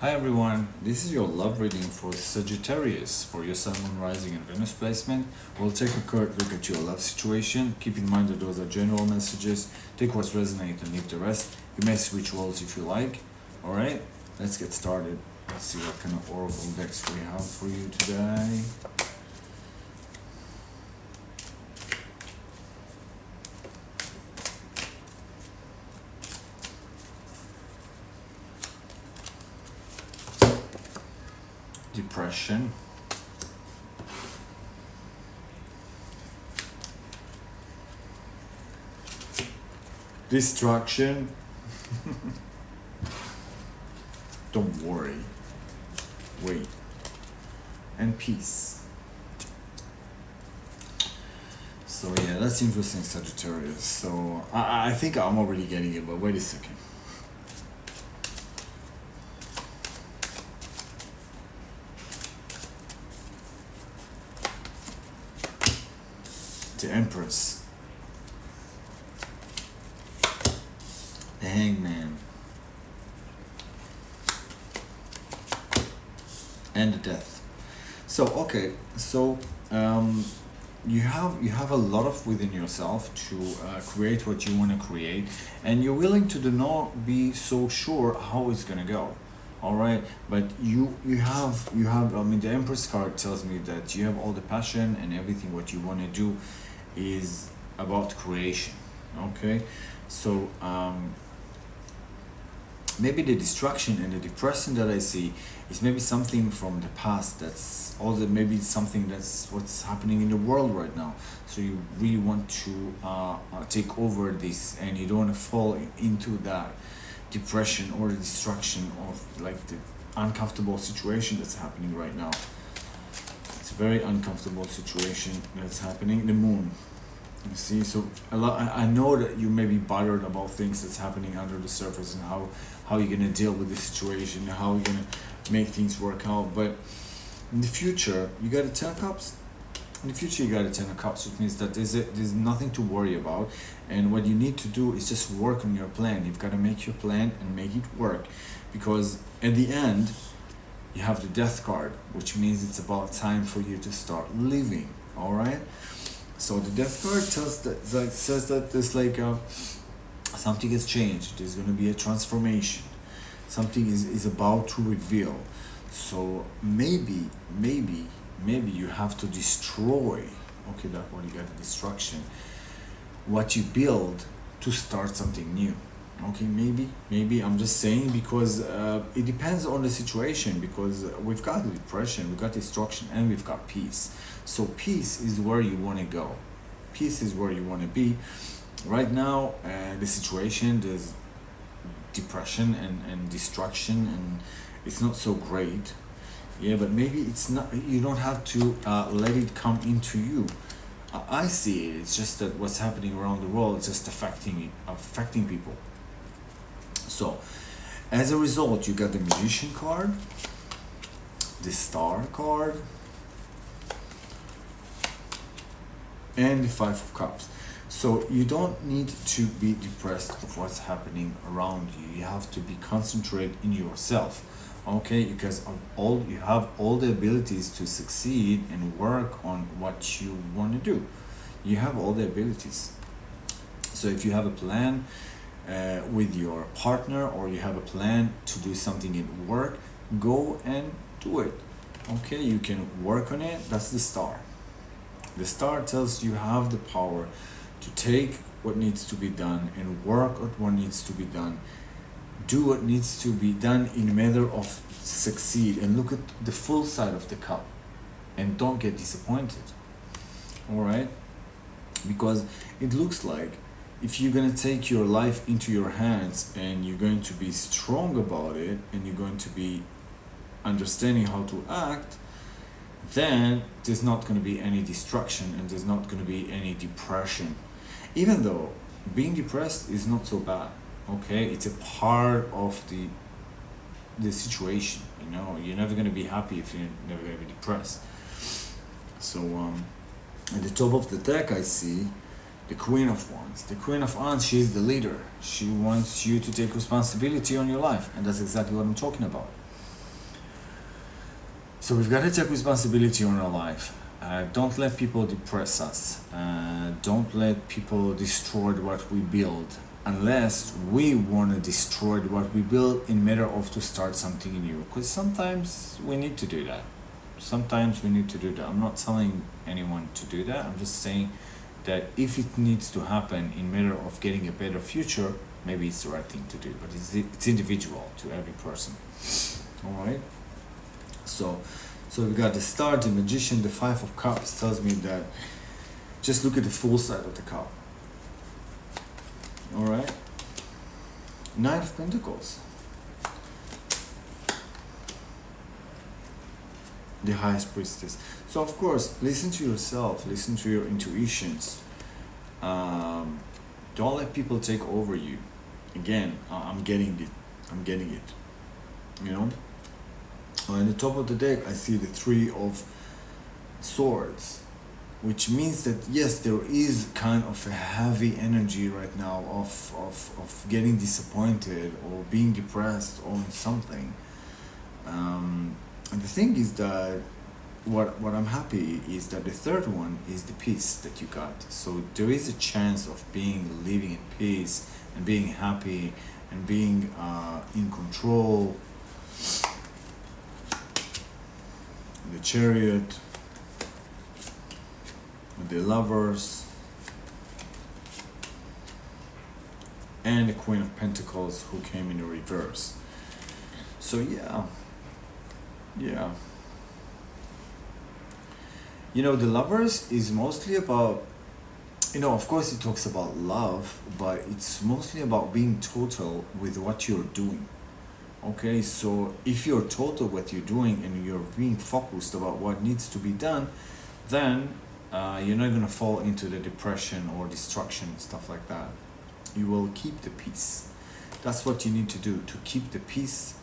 Hi everyone, this is your love reading for Sagittarius for your Sun, Moon, Rising and Venus placement. We'll take a quick look at your love situation. Keep in mind that those are general messages. Take what's resonate and leave the rest. You may switch roles if you like. Alright, let's get started. Let's see what kind of oracle decks we have for you today. Depression, destruction, don't worry, wait, and peace. So yeah, that's interesting, Sagittarius. So I think I'm already getting it, but wait a second. The Empress, the Hangman, and the Death. So okay, so you have a lot of within yourself to create what you want to create, and you're willing to do not be so sure how it's gonna go. All right, but you have I mean, the Empress card tells me that you have all the passion and everything. What you want to do is about creation. Okay, so maybe the destruction and the depression that I see is maybe something from the past. That's also maybe something that's what's happening in the world right now. So you really want to take over this, and you don't want to fall into that depression or the destruction of like the uncomfortable situation that's happening right now. It's a very uncomfortable situation that's happening. The Moon, you see, so a lot. I know that you may be bothered about things that's happening under the surface and how you're gonna deal with the situation and how you're gonna make things work out. But in the future, you got a 10 of Cups. In the future, you got a 10 of Cups, which means that there's nothing to worry about, and what you need to do is just work on your plan. You've got to make your plan and make it work, because at the end, you have the Death card, which means it's about time for you to start living. All right. So the Death card says that there's like something has changed. There's going to be a transformation. Something is about to reveal. So maybe you have to destroy. Okay, that one, you got the destruction. What you build to start something new. Okay, maybe I'm just saying, because it depends on the situation, because we've got depression, we've got destruction, and we've got peace. So peace is where you want to go. Peace is where you want to be. Right now, the situation, there's depression and destruction, and it's not so great. Yeah, but maybe it's not. You don't have to let it come into you. I see it. It's just that what's happening around the world is just affecting people. So, as a result, you got the Magician card, the Star card, and the Five of Cups. So you don't need to be depressed of what's happening around you. You have to be concentrated in yourself. Okay, because you have all the abilities to succeed and work on what you want to do. You have all the abilities. So if you have a plan with your partner, or you have a plan to do something in work, go and do it. Okay, you can work on it. That's the Star. The Star tells you have the power to take what needs to be done and work on what needs to be done. Do what needs to be done in a matter of succeed, and look at the full side of the cup, and don't get disappointed. All right, because it looks like if you're going to take your life into your hands, and you're going to be strong about it, and you're going to be understanding how to act, then there's not going to be any destruction, and there's not going to be any depression. Even though being depressed is not so bad. Okay, it's a part of the situation. You know, you're never going to be happy if you're never going to be depressed. So at the top of the deck, I see the Queen of Wands. The Queen of Wands, she's the leader. She wants you to take responsibility on your life, and that's exactly what I'm talking about. So we've got to take responsibility on our life. Don't let people depress us. Don't let people destroy what we build, unless we want to destroy what we build in matter of to start something new. Because sometimes we need to do that. Sometimes we need to do that. I'm not telling anyone to do that. I'm just saying that if it needs to happen in matter of getting a better future, maybe it's the right thing to do. But it's individual to every person. All right. So we got the Star, the Magician, the Five of Cups tells me that just look at the full side of the cup. All right. Nine of Pentacles. The Highest Priestess. So of course, listen to yourself, listen to your intuitions. Don't let people take over you. Again, I'm getting it. You know. On the top of the deck, I see the Three of Swords, which means that yes, there is kind of a heavy energy right now of getting disappointed or being depressed on something. And the thing is that what I'm happy is that the third one is the peace that you got. So there is a chance of living in peace and being happy and being in control. The Chariot, the Lovers, and the Queen of Pentacles who came in the reverse. So yeah. You know, the Lovers is mostly about, you know, of course it talks about love, but it's mostly about being total with what you're doing. Okay, so if you're total what you're doing and you're being focused about what needs to be done, then you're not going to fall into the depression or destruction and stuff like that. You will keep the peace. That's what you need to do, to keep the peace,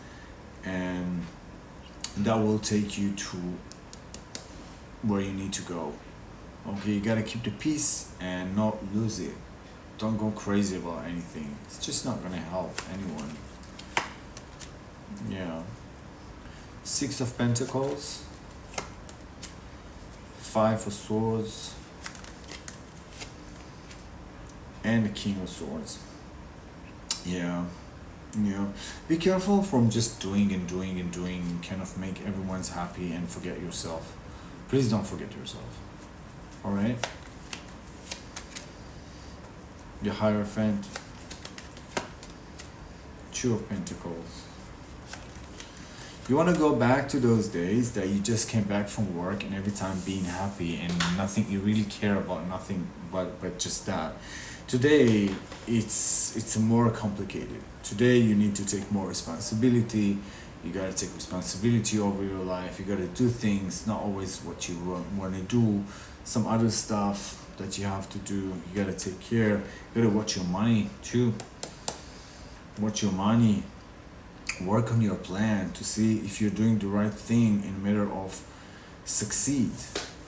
and that will take you to where you need to go. Okay, you got to keep the peace and not lose it. Don't go crazy about anything. It's just not going to help anyone. Yeah. Six of Pentacles, Five of Swords, and the King of Swords. Yeah. Be careful from just doing and kind of make everyone's happy and forget yourself. Please don't forget yourself. All right. The Hierophant, Two of Pentacles. You want to go back to those days that you just came back from work and every time being happy and nothing, you really care about nothing but just that. Today, it's more complicated. Today, you need to take more responsibility. You got to take responsibility over your life. You got to do things, not always what you want to do. Some other stuff that you have to do. You got to take care. You got to watch your money too. Watch your money. Work on your plan to see if you're doing the right thing in matter of succeed.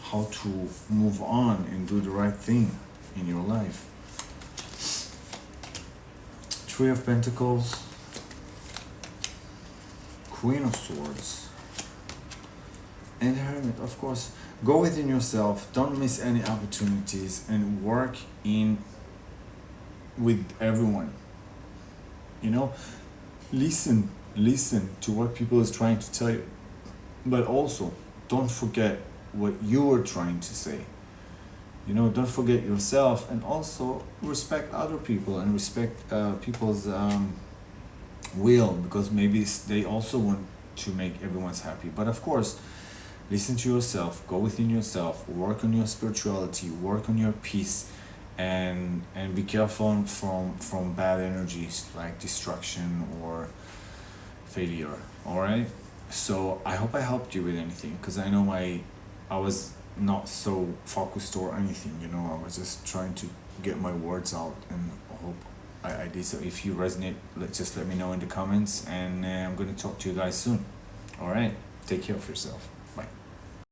How to move on and do the right thing in your life. Three of Pentacles, Queen of Swords, and Hermit. Of course, go within yourself. Don't miss any opportunities and work with everyone. You know, listen to what people is trying to tell you, but also don't forget what you were trying to say. You know, don't forget yourself, and also respect other people and respect people's will, because maybe they also want to make everyone's happy. But of course, listen to yourself, go within yourself, work on your spirituality, work on your peace, and be careful from bad energies like destruction or failure. All right. So I hope I helped you with anything, because I know I was not so focused or anything, you know. I was just trying to get my words out, and I hope I did. So if you resonate, just let me know in the comments, and I'm going to talk to you guys soon. All right, take care of yourself.